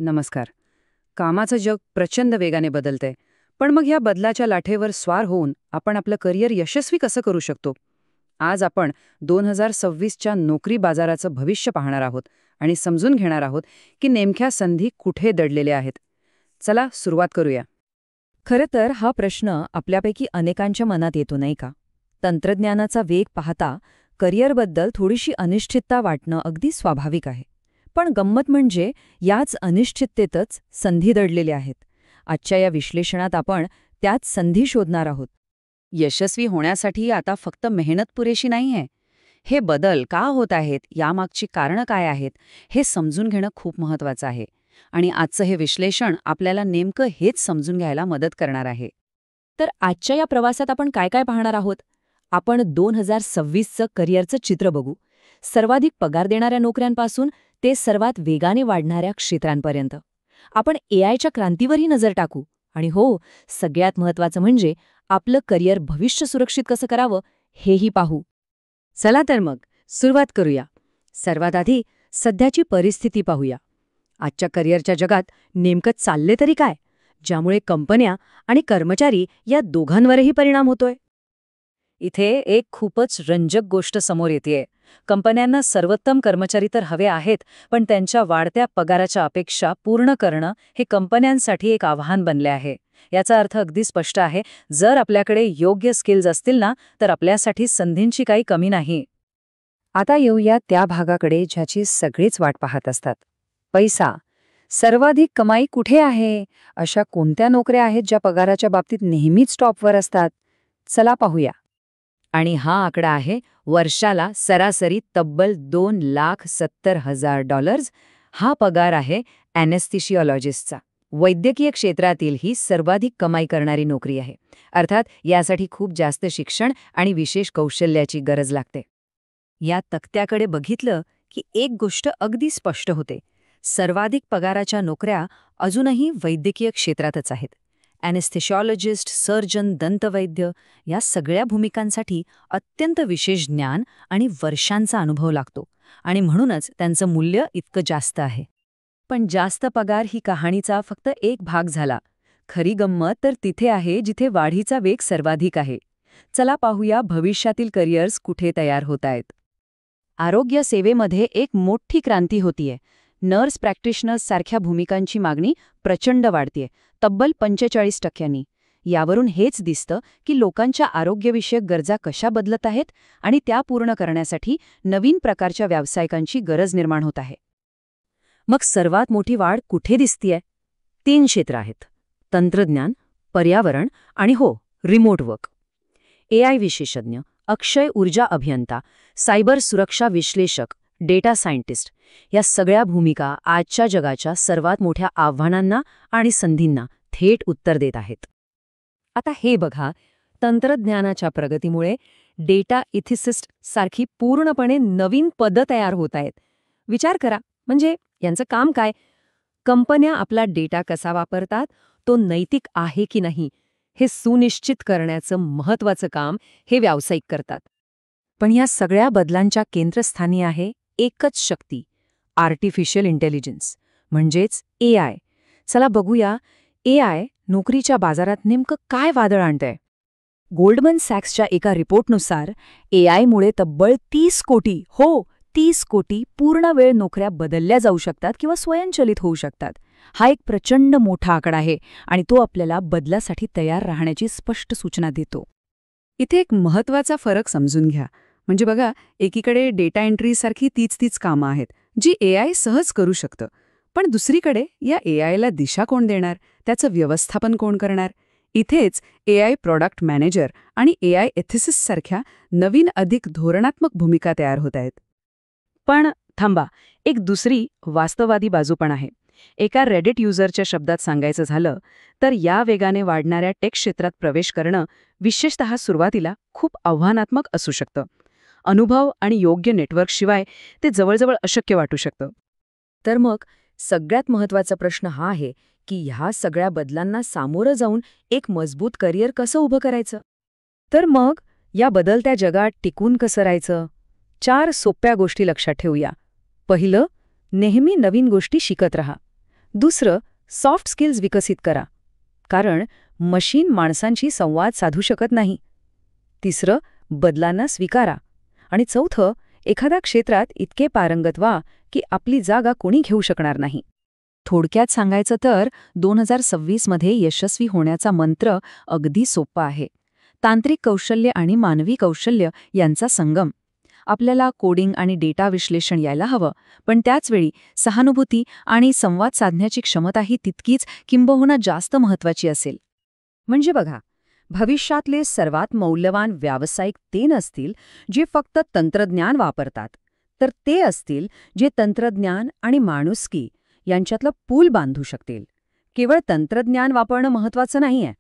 नमस्कार. कामाचं जग प्रचंड वेगाने बदलतंय. पण मग ह्या बदलाच्या लाटेवर स्वार होऊन आपण आपलं करिअर यशस्वी कसं करू शकतो? आज आपण 2026च्या नोकरी बाजाराचं भविष्य पाहणार आहोत आणि समजून घेणार आहोत की नेमक्या संधी कुठे दडलेल्या आहेत. चला सुरुवात करूया. खरं तर हा प्रश्न आपल्यापैकी अनेकांच्या मनात येतो नाही का? तंत्रज्ञानाचा वेग पाहता करिअरबद्दल थोडीशी अनिश्चितता वाटणं अगदी स्वाभाविक आहे. पण गंमत म्हणजे याच अनिश्चिततेतच संधी दडलेल्या आहेत. आजच्या या विश्लेषणात आपण त्याच संधी शोधणार आहोत. यशस्वी होण्यासाठी आता फक्त मेहनत पुरेशी नाहीये. हे बदल का होत आहेत, यामागची कारणं काय आहेत, हे समजून घेणं खूप महत्वाचं आहे. आणि आजचं हे विश्लेषण आपल्याला नेमकं हेच समजून घ्यायला मदत करणार आहे. तर आजच्या या प्रवासात आपण काय काय पाहणार आहोत? आपण 2026चं करिअरचं चित्र बघू. सर्वाधिक पगार देणाऱ्या नोकऱ्यांपासून ते सर्वात वेगाने वाढणाऱ्या क्षेत्रांपर्यंत. आपण एआयच्या क्रांतीवरही नजर टाकू. आणि हो, सगळ्यात महत्त्वाचं म्हणजे आपलं करिअर भविष्य सुरक्षित कसं करावं हेही पाहू. चला तर मग सुरुवात करूया. सर्वात आधी सध्याची परिस्थिती पाहूया. आजच्या करिअरच्या जगात नेमकं चालले तरी काय, ज्यामुळे कंपन्या आणि कर्मचारी या दोघांवरही परिणाम होतोय? इथे एक खूपच रंजक गोष्ट समोर येतेय. कंपन्यांना सर्वोत्तम कर्मचारी तर हवे आहेत, पण त्यांच्या वाढत्या पगाराच्या अपेक्षा पूर्ण करणं हे कंपन्यांसाठी एक आव्हान बनले आहे. याचा अर्थ अगदी स्पष्ट आहे, जर आपल्याकडे योग्य स्किल्स असतील ना, तर आपल्यासाठी संधींची काही कमी नाही. आता येऊया त्या भागाकडे ज्याची सगळीच वाट पाहत असतात. पैसा. सर्वाधिक कमाई कुठे आहे? अशा कोणत्या नोकऱ्या आहेत ज्या पगाराच्या बाबतीत नेहमीच टॉपवर असतात? चला पाहूया. आणि हा आकडा आहे वर्षाला सरासरी तब्बल $2,70,000. हा पगार आहे ॲनेस्थेशिओलॉजिस्टचा. वैद्यकीय क्षेत्रातील ही सर्वाधिक कमाई करणारी नोकरी आहे. अर्थात यासाठी खूप जास्त शिक्षण आणि विशेष कौशल्याची गरज लागते. या तक्त्याकडे बघितलं की एक गोष्ट अगदी स्पष्ट होते. सर्वाधिक पगाराच्या नोकऱ्या अजूनही वैद्यकीय क्षेत्रातच आहेत. ॲनेस्थेशिओलॉजिस्ट, सर्जन, दंतवैद्य या सगळ्या भूमिकांसाठी अत्यंत विशेष ज्ञान आणि वर्षांचा अनुभव लागतो. आणि म्हणूनच त्यांचं मूल्य इतकं जास्त आहे. पण जास्त पगार ही कहाणीचा फक्त एक भाग झाला. खरी गंमत तर तिथे आहे जिथे वाढीचा वेग सर्वाधिक आहे. चला पाहूया भविष्यातील करिअर्स कुठे तयार होत आहेत. आरोग्य सेवेमध्ये एक मोठी क्रांती होतीये. नर्स प्रॅक्टिशनर्स सारख्या भूमिकांची मागणी प्रचंड वाढतेय, तब्बल 45%. यावरून हेच दिसतं की लोकांच्या आरोग्यविषयक गरजा कशा बदलत आहेत आणि त्या पूर्ण करण्यासाठी नवीन प्रकारच्या व्यावसायिकांची गरज निर्माण होत आहे. मग सर्वात मोठी वाढ कुठे दिसतीये? 3 क्षेत्र आहेत: तंत्रज्ञान, पर्यावरण आणि हो, रिमोट वर्क. एआय विशेषज्ञ, अक्षय ऊर्जा अभियंता, सायबर सुरक्षा विश्लेषक, डेटा सायंटिस्ट या सगळ्या भूमिका आजच्या जगाच्या सर्वात मोठ्या आव्हानांना आणि संधींना थेट उत्तर देत आहेत. आता हे बघा, तंत्रज्ञानाच्या प्रगतीमुळे डेटा इथिसिस्ट सारखी पूर्णपणे नवीन पदं तयार होत आहेत. विचार करा, म्हणजे यांचं काम काय? कंपन्या आपला डेटा कसा वापरतात, तो नैतिक आहे की नाही, हे सुनिश्चित करण्याचं महत्त्वाचं काम हे व्यावसायिक करतात. पण या सगळ्या बदलांच्या केंद्रस्थानी आहे एकच शक्ती: आर्टिफिशियल इंटेलिजन्स, म्हणजेच एआय. चला बघूया एआय नोकरीच्या बाजारात नेमकं काय वादळ आणतंय. गोल्डमन सॅक्सच्या एका रिपोर्टनुसार एआयमुळे तब्बल 30 कोटी 30 कोटी पूर्णवेळ नोकऱ्या बदलल्या जाऊ शकतात किंवा स्वयंचलित होऊ शकतात. हा एक प्रचंड मोठा आकडा आहे आणि तो आपल्याला बदलासाठी तयार राहण्याची स्पष्ट सूचना देतो. इथे एक महत्त्वाचा फरक समजून घ्या. म्हणजे बघा, एकीकडे डेटा एंट्रीसारखी तीच कामं आहेत जी एआय सहज करू शकतं. पण दुसरीकडे या एआयला दिशा कोण देणार, त्याचं व्यवस्थापन कोण करणार? इथेच एआय प्रॉडक्ट मॅनेजर आणि एआय एथिसिस्ट सारख्या नवीन अधिक धोरणात्मक भूमिका तयार होत आहेत. पण थांबा, एक दुसरी वास्तववादी बाजू पण आहे. एका रेडिट युजरच्या शब्दात सांगायचं झालं तर या वेगाने वाढणाऱ्या टेक क्षेत्रात प्रवेश करणं विशेषतः सुरुवातीला खूप आव्हानात्मक असू शकतं. अनुभव आणि योग्य नेटवर्कशिवाय ते जवळजवळ अशक्य वाटू शकतं. तर मग सगळ्यात महत्त्वाचा प्रश्न हा आहे की ह्या सगळ्या बदलांना सामोरं जाऊन एक मजबूत करिअर कसं उभं करायचं? तर मग या बदलत्या जगात टिकून कसं राहायचं? 4 सोप्या गोष्टी लक्षात ठेवूया. पहिलं, नेहमी नवीन गोष्टी शिकत रहा. दुसरं, सॉफ्ट स्किल्स विकसित करा, कारण मशीन माणसांशी संवाद साधू शकत नाही. तिसरं, बदलांना स्वीकारा. आणि चौथं, एखाद्या क्षेत्रात इतके पारंगत व्हा की आपली जागा कोणी घेऊ शकणार नाही. थोडक्यात सांगायचं तर 2026 मध्ये यशस्वी होण्याचा मंत्र अगदी सोपा आहे. तांत्रिक कौशल्य आणि मानवी कौशल्य यांचा संगम. आपल्याला कोडिंग आणि डेटा विश्लेषण यायला हवं, पण त्याचवेळी सहानुभूती आणि संवाद साधण्याची क्षमताही तितकीच किंबहुना जास्त महत्वाची असेल. म्हणजे बघा, भविष्यातले सर्वात मौल्यवान व्यावसायिक ते नसतील जे फक्त तंत्रज्ञान वापरतात, तर ते असतील जे तंत्रज्ञान आणि माणुसकी यांच्यातलं पूल बांधू शकतील. केवळ तंत्रज्ञान वापरणं महत्वाचं नाहीये,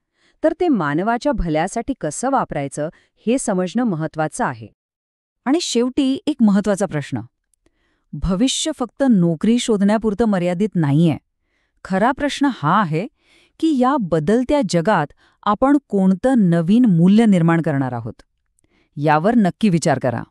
तर ते मानवाच्या भल्यासाठी कसं वापरायचं हे समजणं महत्वाचं आहे. आणि शेवटी एक महत्वाचा प्रश्न. भविष्य फक्त नोकरी शोधण्यापुरतं मर्यादित नाहीये. खरा प्रश्न हा आहे की या बदलत्या जगात आपण कोणतं नवीन मूल्य निर्माण करणार आहोत. यावर नक्की विचार करा.